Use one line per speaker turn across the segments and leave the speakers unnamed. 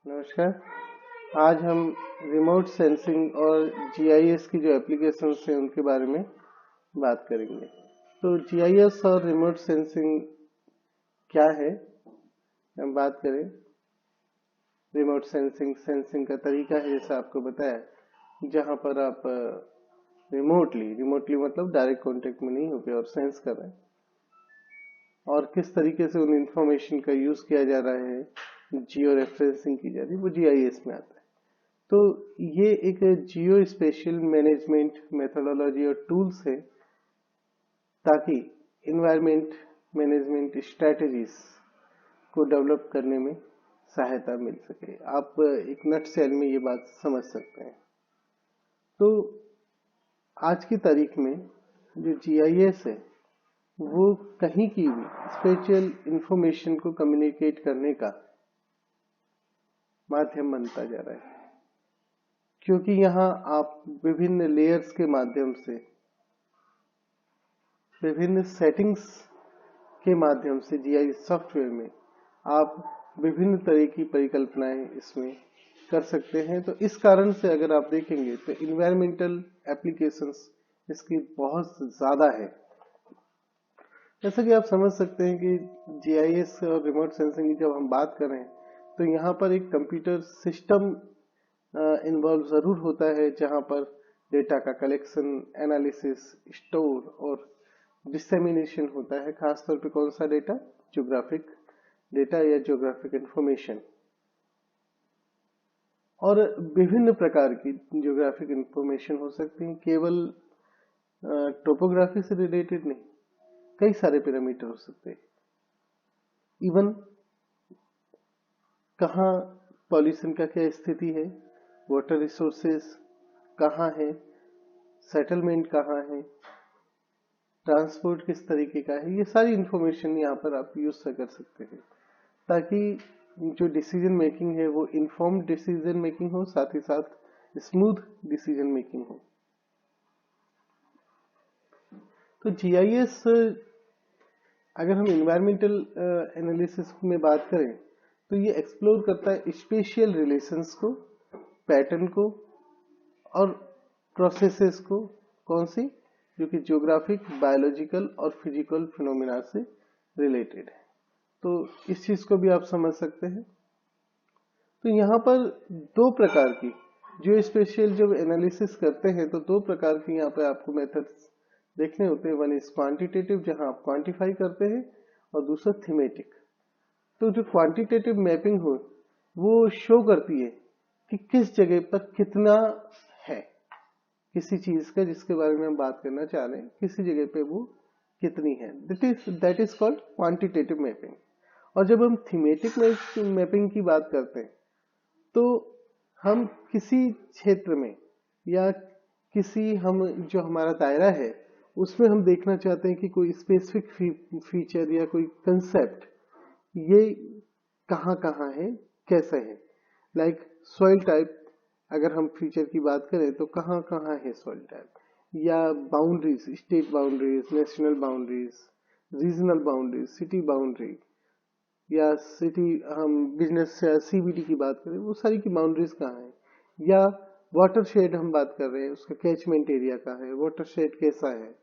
नमस्कार। आज हम रिमोट सेंसिंग और जीआईएस की जो एप्लीकेशंस हैं उनके बारे में बात करेंगे। तो जीआईएस और रिमोट सेंसिंग क्या है, हम बात करें। रिमोट सेंसिंग का तरीका है, जैसा आपको बताया, जहां पर आप रिमोटली मतलब डायरेक्ट कांटेक्ट में नहीं होकर और सेंस कर रहे हैं, और किस तरीके से उन इंफॉर्मेशन का यूज किया जा रहा है, जियो रेफरेंसिंग की जा रही है, वो जीआईएस में आता है। तो ये एक जियो स्पेशियल मैनेजमेंट मेथोडोलॉजी और टूल्स है ताकि इन्वायरमेंट मैनेजमेंट स्ट्रेटजीज को डेवलप करने में सहायता मिल सके। आप एक नटशेल में ये बात समझ सकते हैं। तो आज की तारीख में जो जीआईएस है वो कहीं की भी स्पेशल इंफॉर्मेशन को कम्युनिकेट करने का माध्यम बनता जा रहा है, क्योंकि यहाँ आप विभिन्न लेयर्स के माध्यम से, विभिन्न सेटिंग्स के माध्यम से जीआईएस सॉफ्टवेयर में आप विभिन्न तरह की परिकल्पनाएं इसमें कर सकते हैं। तो इस कारण से अगर आप देखेंगे तो इन्वायरमेंटल एप्लीकेशंस इसकी बहुत ज्यादा है। जैसा कि आप समझ सकते हैं कि जीआईएस और रिमोट सेंसिंग की जब हम बात कर रहे हैं तो यहाँ पर एक कंप्यूटर सिस्टम इन्वॉल्व जरूर होता है, जहां पर डेटा का कलेक्शन, एनालिसिस, स्टोर और डिसेमिनेशन होता है। खासतौर पे कौन सा डेटा? ज्योग्राफिक डेटा या ज्योग्राफिक इंफॉर्मेशन। और विभिन्न प्रकार की ज्योग्राफिक इंफॉर्मेशन हो सकती है, केवल टोपोग्राफी से रिलेटेड नहीं, कई सारे पैरामीटर हो सकते हैं। इवन कहाँ पॉल्यूशन का क्या स्थिति है, वाटर रिसोर्सेज कहाँ है, सेटलमेंट कहाँ है, ट्रांसपोर्ट किस तरीके का है, ये सारी इंफॉर्मेशन यहाँ पर आप यूज कर सकते हैं ताकि जो डिसीजन मेकिंग है वो इन्फॉर्म्ड डिसीजन मेकिंग हो, साथ ही साथ स्मूथ डिसीजन मेकिंग हो। तो जीआईएस, अगर हम इन्वायरमेंटल एनालिसिस में बात करें तो ये एक्सप्लोर करता है स्पेशियल रिलेशंस को, पैटर्न को और प्रोसेसेस को। कौन सी? जो कि ज्योग्राफिक, बायोलॉजिकल और फिजिकल फिनोमिना से रिलेटेड है। तो इस चीज को भी आप समझ सकते हैं। तो यहाँ पर दो प्रकार की जो स्पेशल जब एनालिसिस करते हैं तो दो प्रकार की यहाँ पे आपको मेथड्स देखने होते हैं। वन इज क्वांटिटेटिव, जहां आप क्वांटिफाई करते हैं, और दूसरा थीमेटिक। तो जो क्वांटिटेटिव मैपिंग हो वो शो करती है कि किस जगह पर कितना है किसी चीज का जिसके बारे में हम बात करना चाह रहे हैं, किसी जगह पे वो कितनी है। That is called quantitative mapping. और जब हम थीमेटिक मैपिंग की बात करते हैं तो हम किसी क्षेत्र में या किसी जो हमारा दायरा है उसमें हम देखना चाहते हैं कि कोई स्पेसिफिक फीचर या कोई कंसेप्ट ये कहाँ कहाँ है, कैसे है। लाइक सॉइल टाइप, अगर हम फीचर की बात करें तो कहाँ कहाँ है सॉइल टाइप, या boundaries, state boundaries, national boundaries, regional boundaries, city boundary, या सिटी हम बिजनेस या सीबीडी की बात करें वो सारी की बाउंड्रीज कहाँ है, या वाटर शेड हम बात कर रहे हैं उसका कैचमेंट एरिया कहाँ है, वाटर शेड कैसा है,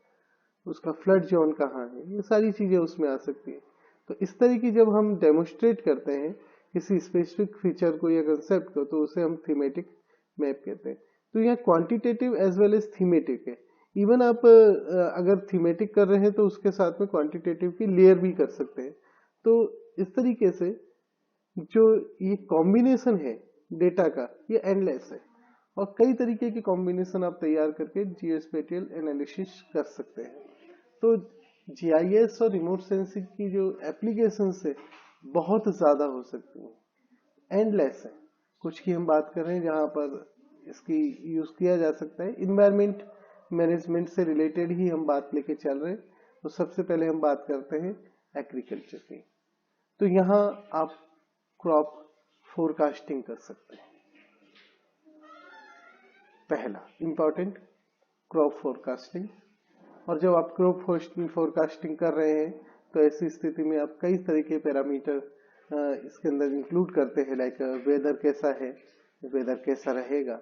उसका फ्लड जोन कहाँ है, ये सारी चीजें उसमें आ सकती है। तो इस तरह की जब हम डेमोन्स्ट्रेट करते हैं किसी स्पेसिफिक फीचर को या कंसेप्ट को तो उसे हम थीमेटिक मैप कहते हैं। तो यहाँ quantitative as well as thematic है। इवन आप अगर थीमेटिक कर रहे हैं तो उसके साथ में क्वांटिटेटिव की लेयर भी कर सकते हैं। तो इस तरीके से जो ये कॉम्बिनेशन है डेटा का ये एंडलेस है, और कई तरीके के कॉम्बिनेशन आप तैयार करके जियोस्पेटियल एनालिसिस कर सकते हैं। तो जीआईएस और रिमोट सेंसिंग की जो एप्लीकेशंस है बहुत ज्यादा हो सकती हैं, एंडलेस है। कुछ की हम बात कर रहे हैं जहां पर इसकी यूज किया जा सकता है। इन्वायरमेंट मैनेजमेंट से रिलेटेड ही हम बात लेके चल रहे हैं। तो सबसे पहले हम बात करते हैं एग्रीकल्चर की। तो यहाँ आप क्रॉप फोरकास्टिंग कर सकते हैं। पहला इंपॉर्टेंट, क्रॉप फोरकास्टिंग। और जब आप क्रॉप फोरकास्टिंग कर रहे हैं तो ऐसी स्थिति में आप कई तरह के पैरामीटर इसके अंदर इंक्लूड करते हैं, लाइक वेदर कैसा है, वेदर कैसा रहेगा,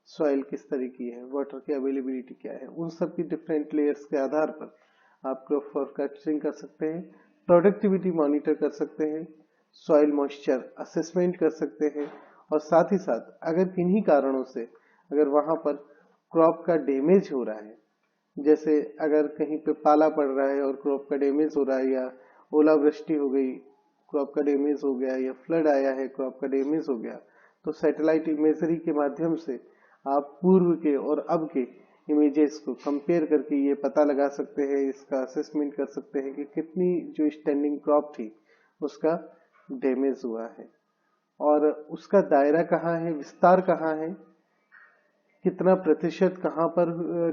सॉइल किस तरह की है, वाटर की अवेलेबिलिटी क्या है, उन सब की डिफरेंट लेयर्स के आधार पर आप क्रॉप फोरकास्टिंग कर सकते हैं, प्रोडक्टिविटी मॉनिटर कर सकते हैं, सॉइल मॉइस्चर असेसमेंट कर सकते हैं, और साथ ही साथ अगर किन्हीं कारणों से अगर वहां पर क्रॉप का डैमेज हो रहा है, जैसे अगर कहीं पे पाला पड़ रहा है और क्रॉप का डैमेज हो रहा है, या ओलावृष्टि हो गई क्रॉप का डैमेज हो गया, या फ्लड आया है क्रॉप का डैमेज हो गया, तो सैटेलाइट इमेजरी के माध्यम से आप पूर्व के और अब के इमेजेस को कंपेयर करके ये पता लगा सकते हैं, इसका असेसमेंट कर सकते हैं कि कितनी जो स्टैंडिंग क्रॉप थी उसका डैमेज हुआ है, और उसका दायरा कहाँ है, विस्तार कहाँ है, कितना प्रतिशत कहाँ पर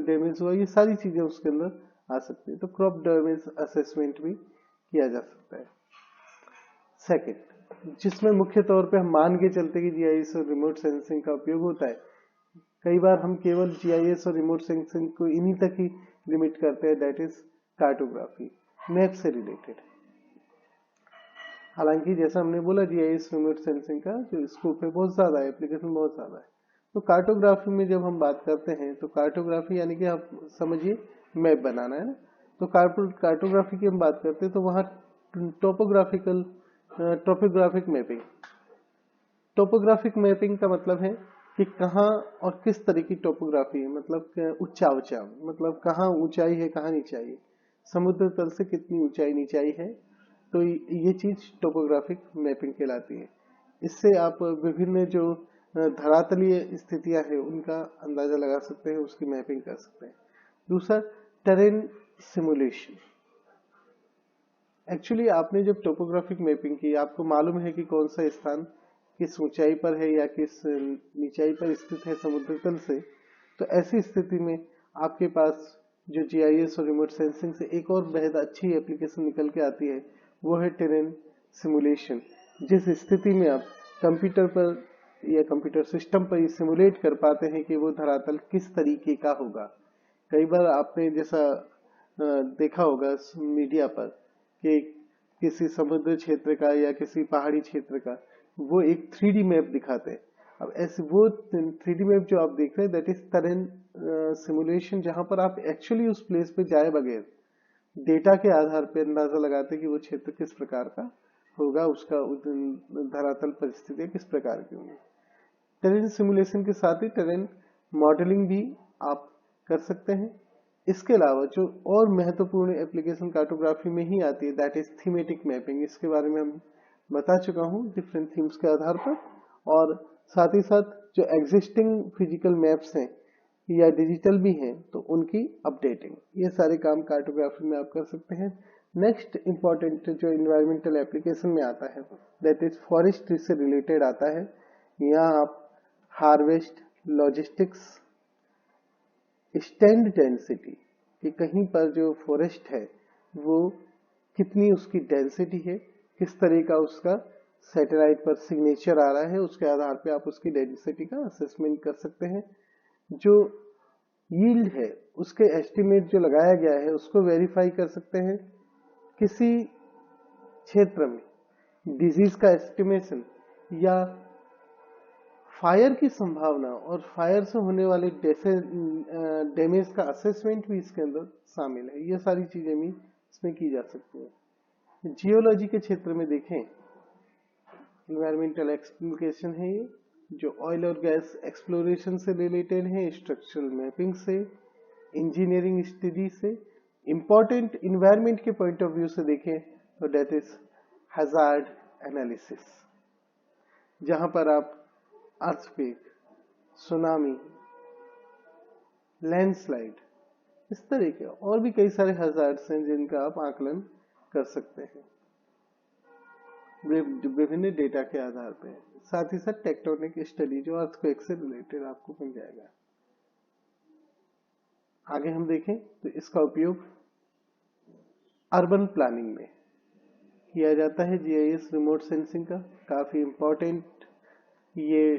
डैमेज हुआ, ये सारी चीजें उसके अंदर आ सकती है। तो क्रॉप डैमेज असेसमेंट भी किया जा सकता है। सेकंड, जिसमें मुख्य तौर पे हम मान के चलते कि जीआईएस और रिमोट सेंसिंग का उपयोग होता है। कई बार हम केवल जीआईएस और रिमोट सेंसिंग को इन्हीं तक ही लिमिट करते हैं, दैट इज कार्टोग्राफी, मैप से रिलेटेड। हालांकि जैसा हमने बोला जीआईएस रिमोट सेंसिंग का जो स्कोप है बहुत ज्यादा है, एप्लीकेशन बहुत ज्यादा है। तो कार्टोग्राफी में जब हम बात करते हैं तो कार्टोग्राफी यानी कि आप समझिए मैप बनाना है ना, तो कार्टोग्राफी की हम बात करते हैं तो वहाँ टोपोग्राफिक मैपिंग, टोपोग्राफिक मैपिंग का मतलब है कि कहाँ और किस तरह की टोपोग्राफी है, मतलब ऊंचा ऊंचा, मतलब कहाँ ऊंचाई है कहाँ नीचाई है, समुद्र तल से कितनी ऊंचाई नीचाई है, तो ये चीज टोपोग्राफिक मैपिंग कहलाती है। इससे आप विभिन्न जो धरातलीय स्थितियां हैं उनका अंदाजा लगा सकते हैं, उसकी मैपिंग कर सकते हैं। दूसरा, टेरेन सिमुलेशन। एक्चुअली आपने जब टोपोग्राफिक मैपिंग की, आपको मालूम है कि कौन सा स्थान किस ऊंचाई पर है या किस नीचाई पर स्थित है समुद्र तल से, तो ऐसी स्थिति में आपके पास जो जीआईएस और रिमोट सेंसिंग से एक और बेहद अच्छी एप्लीकेशन निकल के आती है, वो है टेरेन सिमुलेशन। जिस स्थिति में आप कंप्यूटर पर या कंप्यूटर सिस्टम पर ये सिमुलेट कर पाते हैं कि वो धरातल किस तरीके का होगा। कई बार आपने जैसा देखा होगा मीडिया पर कि किसी समुद्र क्षेत्र का या किसी पहाड़ी क्षेत्र का वो एक 3D मैप दिखाते हैं। अब ऐसे वो 3D मैप जो आप देख रहे हैं दैट इज टेरेन सिमुलेशन, जहां पर आप एक्चुअली उस प्लेस पे जाए बगैर डेटा के आधार पर अंदाजा लगाते हैं कि वो क्षेत्र किस प्रकार का होगा, उसका धरातल परिस्थितियां किस प्रकार की होंगी। टेरेन सिमुलेशन के साथ ही टेरेन मॉडलिंग भी आप कर सकते हैं। इसके अलावा जो और महत्वपूर्ण एप्लीकेशन कार्टोग्राफी में ही आती है दैट इज थीमेटिक मैपिंग। इसके बारे में हम बता चुका हूं डिफरेंट थीम्स के आधार पर, और साथ ही साथ जो एग्जिस्टिंग फिजिकल मैप्स हैं या डिजिटल भी हैं तो उनकी अपडेटिंग, ये सारे काम कार्टोग्राफी में आप कर सकते हैं। नेक्स्ट इंपॉर्टेंट जो इन्वायरमेंटल एप्लीकेशन में आता है दैट इज फॉरेस्ट्री से रिलेटेड आता है। यहाँ आप हार्वेस्ट, लॉजिस्टिक्स, स्टैंड डेंसिटी कि कहीं पर जो फॉरेस्ट है वो कितनी उसकी डेंसिटी है, किस तरह का उसका सैटेलाइट पर सिग्नेचर आ रहा है, उसके आधार पे आप उसकी डेंसिटी का असेसमेंट कर सकते हैं। जो यील्ड है उसके एस्टिमेट जो लगाया गया है उसको वेरीफाई कर सकते हैं। किसी क्षेत्र में डिजीज का एस्टिमेशन या फायर की संभावना और फायर से होने वाले डैमेज का असेसमेंट भी इसके अंदर शामिल है। ये सारी चीजें भी इसमें की जा सकती है। जियोलॉजी के क्षेत्र में देखें, इन्वायरमेंटल एप्लीकेशन है ये, जो ऑयल और गैस एक्सप्लोरेशन से रिलेटेड है, स्ट्रक्चरल मैपिंग से, इंजीनियरिंग स्टडी से। इंपॉर्टेंट इन्वायरमेंट के पॉइंट ऑफ व्यू से देखें तो दैट इज हैजार्ड एनालिसिस, जहां पर आप अर्थक्वेक, सुनामी, लैंडस्लाइड, इस तरह के और भी कई सारे हजार्ड्स हैं जिनका आप आकलन कर सकते हैं विभिन्न डेटा के आधार पर। साथ ही साथ टेक्टोनिक स्टडी जो अर्थक्वेक से रिलेटेड आपको मिल जाएगा। आगे हम देखें तो इसका उपयोग अर्बन प्लानिंग में किया जाता है। जीआईएस रिमोट सेंसिंग का काफी इंपॉर्टेंट ये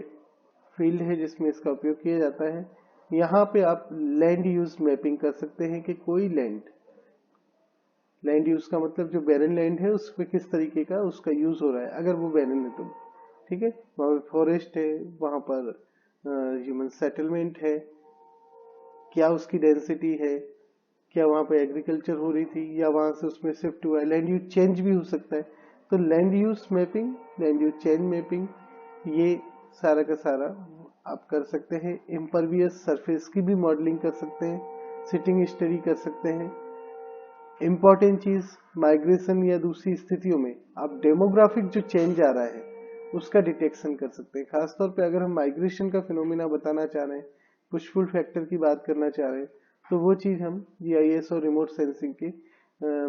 फील्ड है जिसमें इसका उपयोग किया जाता है। यहाँ पे आप लैंड यूज मैपिंग कर सकते हैं कि कोई लैंड यूज का मतलब जो बैरन लैंड है उस पे किस तरीके का उसका यूज हो रहा है, अगर वो बैरन है तो ठीक है। वहां पर फॉरेस्ट है, वहां पर ह्यूमन सेटलमेंट है, क्या उसकी डेंसिटी है, क्या वहां पे एग्रीकल्चर हो रही थी या वहां से उसमें शिफ्ट हुआ है, लैंड यूज चेंज भी हो सकता है। तो land use mapping, land use change mapping, ये सारा का सारा आप कर सकते हैं। इम्परवियस सरफेस की भी मॉडलिंग कर सकते हैं, सिटिंग स्टडी कर सकते हैं। इम्पॉर्टेंट चीज, माइग्रेशन या दूसरी स्थितियों में आप डेमोग्राफिक जो चेंज आ रहा है उसका डिटेक्शन कर सकते हैं। खासतौर पे अगर हम माइग्रेशन का फिनोमिना बताना चाह रहे हैं, पुशपुल फैक्टर की बात करना चाह रहे हैं, तो वो चीज हम जीआईएस और रिमोट सेंसिंग के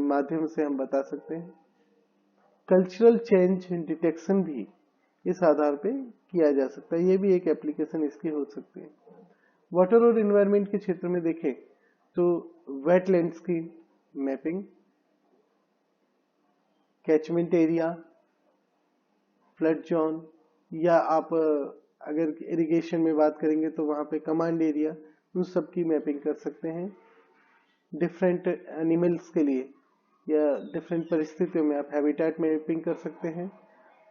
माध्यम से हम बता सकते हैं। कल्चरल चेंज डिटेक्शन भी इस आधार पे किया जा सकता है, ये भी एक एप्लीकेशन इसकी हो सकती है। वाटर और एनवायरनमेंट के क्षेत्र में देखें तो वेटलैंड्स की mapping, catchment area, flood zone, या आप अगर इरिगेशन में बात करेंगे तो वहां पे कमांड एरिया, उन सब की मैपिंग कर सकते हैं। डिफरेंट एनिमल्स के लिए या डिफरेंट परिस्थितियों में आप हैबिटेट मैपिंग कर सकते हैं।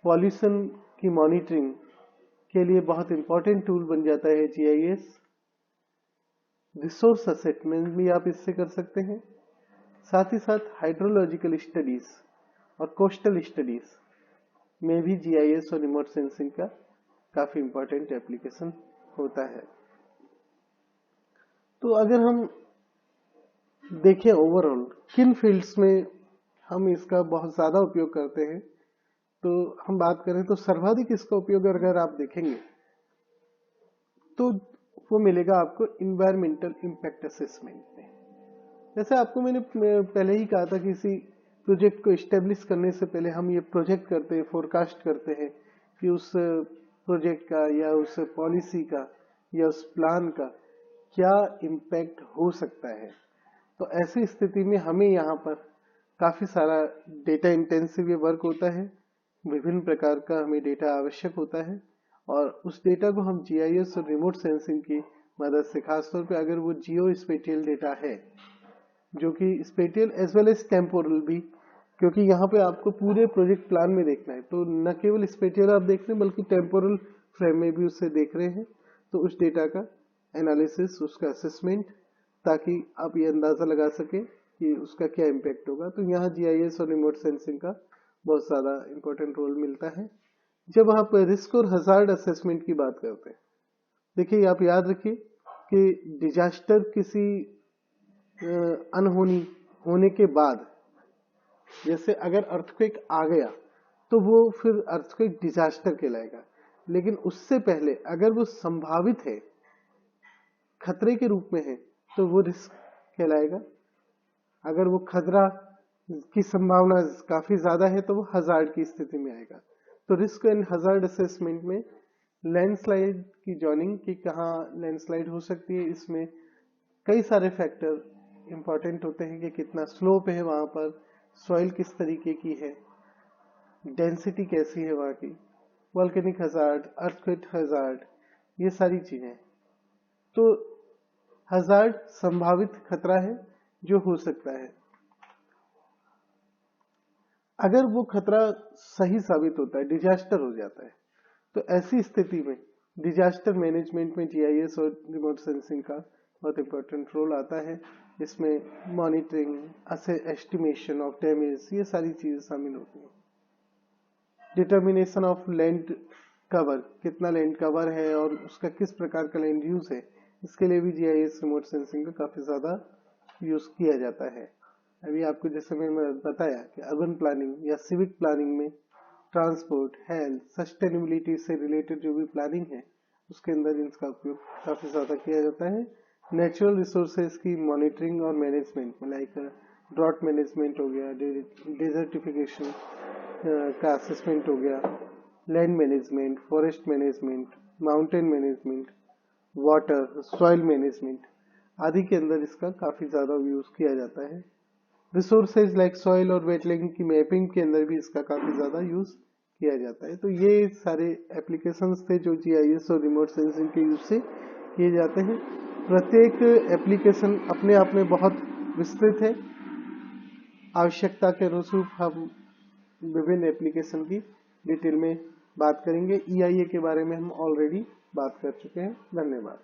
पॉल्यूशन की मॉनिटरिंग के लिए बहुत इंपॉर्टेंट टूल बन जाता है जीआईएस। रिसोर्स असेसमेंट भी आप इससे कर सकते हैं। साथ ही साथ हाइड्रोलॉजिकल स्टडीज और कोस्टल स्टडीज में भी जीआईएस और रिमोट सेंसिंग का काफी इंपॉर्टेंट एप्लीकेशन होता है। तो अगर हम देखें ओवरऑल किन फील्ड्स में हम इसका बहुत ज्यादा उपयोग करते हैं, तो हम बात करें तो सर्वाधिक इसका उपयोग अगर आप देखेंगे तो वो मिलेगा आपको इन्वायरमेंटल इम्पैक्ट असेसमेंट में। जैसे आपको मैंने पहले ही कहा था, किसी प्रोजेक्ट को एस्टेब्लिश करने से पहले हम ये प्रोजेक्ट करते हैं, फोरकास्ट करते हैं कि उस प्रोजेक्ट का या उस पॉलिसी का या उस प्लान का क्या इम्पैक्ट हो सकता है। तो ऐसी स्थिति में हमें यहाँ पर काफी सारा डेटा इंटेंसिव ये वर्क होता है, विभिन्न प्रकार का हमें डेटा आवश्यक होता है, और उस डेटा को हम जीआईएस और रिमोट सेंसिंग की मदद से, खासतौर पे अगर वो जियो स्पेटियल डेटा है, जो कि spatial as well as temporal भी, क्योंकि यहाँ पे आपको पूरे प्रोजेक्ट प्लान में देखना है, तो न केवल स्पेटियल आप देख रहे हैं बल्कि टेम्पोरल फ्रेम में भी उससे देख रहे हैं। तो उस डेटा का एनालिसिस, उसका असेसमेंट, ताकि आप ये अंदाजा लगा सके कि उसका क्या इम्पैक्ट होगा। तो यहाँ जीआईएस और रिमोट सेंसिंग का बहुत ज्यादा इंपॉर्टेंट रोल मिलता है। जब आप रिस्क और हजार्ड असेसमेंट की बात करते हैं, देखिए आप याद रखिए कि डिजास्टर किसी अनहोनी होने के बाद, जैसे अगर अर्थक्वेक आ गया तो वो फिर अर्थक्वेक डिजास्टर कहलाएगा, लेकिन उससे पहले अगर वो संभावित है, खतरे के रूप में है, तो वो रिस्क कहलाएगा। अगर वो खतरा की संभावना काफी ज्यादा है तो वो हजार्ड की स्थिति में आएगा। तो रिस्क एंड हजार्ड असेसमेंट में लैंडस्लाइड की जॉइनिंग, की कहाँ लैंडस्लाइड हो सकती है, इसमें कई सारे फैक्टर इंपॉर्टेंट होते हैं कि कितना स्लोप है वहां पर, सॉइल किस तरीके की है, डेंसिटी कैसी है वहां की, वॉल्केनिक हजार्ड, अर्थक्वेक हजार्ड, ये सारी चीजें। तो हजार्ड संभावित खतरा है जो हो सकता है। अगर वो खतरा सही साबित होता है, डिजास्टर हो जाता है, तो ऐसी स्थिति में डिजास्टर मैनेजमेंट में जीआईएस और रिमोट सेंसिंग का बहुत इंपॉर्टेंट रोल आता है। इसमें मॉनिटरिंग, एस्टिमेशन ऑफ डैमेज, ये सारी चीजें शामिल होती हैं। डिटर्मिनेशन ऑफ लैंड कवर, कितना लैंड कवर है और उसका किस प्रकार का लैंड यूज है, इसके लिए भी जीआईएस रिमोट सेंसिंग का काफी ज्यादा यूज किया जाता है। अभी आपको जैसे मैंने बताया कि अर्बन प्लानिंग या सिविक प्लानिंग में ट्रांसपोर्ट, हेल्थ, सस्टेनेबिलिटी से रिलेटेड जो भी प्लानिंग है उसके अंदर इसका उपयोग काफी ज्यादा किया जाता है। नेचुरल रिसोर्सेज की मॉनिटरिंग और मैनेजमेंट, लाइक ड्रॉट मैनेजमेंट हो गया, डेजर्टिफिकेशन का असेसमेंट हो गया, land management, forest management, mountain management, water, soil management आदि के अंदर इसका काफी ज्यादा यूज किया जाता है। रिसोर्सेज लाइक सॉइल और वेटलैंड की मैपिंग के अंदर भी इसका काफी ज्यादा यूज किया जाता है। तो ये सारे एप्लीकेशंस थे जो जीआईएस और रिमोट सेंसिंग के यूज से किए जाते हैं। प्रत्येक एप्लीकेशन अपने आप में बहुत विस्तृत है। आवश्यकता के अनुरूप हम विभिन्न एप्लीकेशन की डिटेल में बात करेंगे। EIA के बारे में हम ऑलरेडी बात कर चुके हैं। धन्यवाद।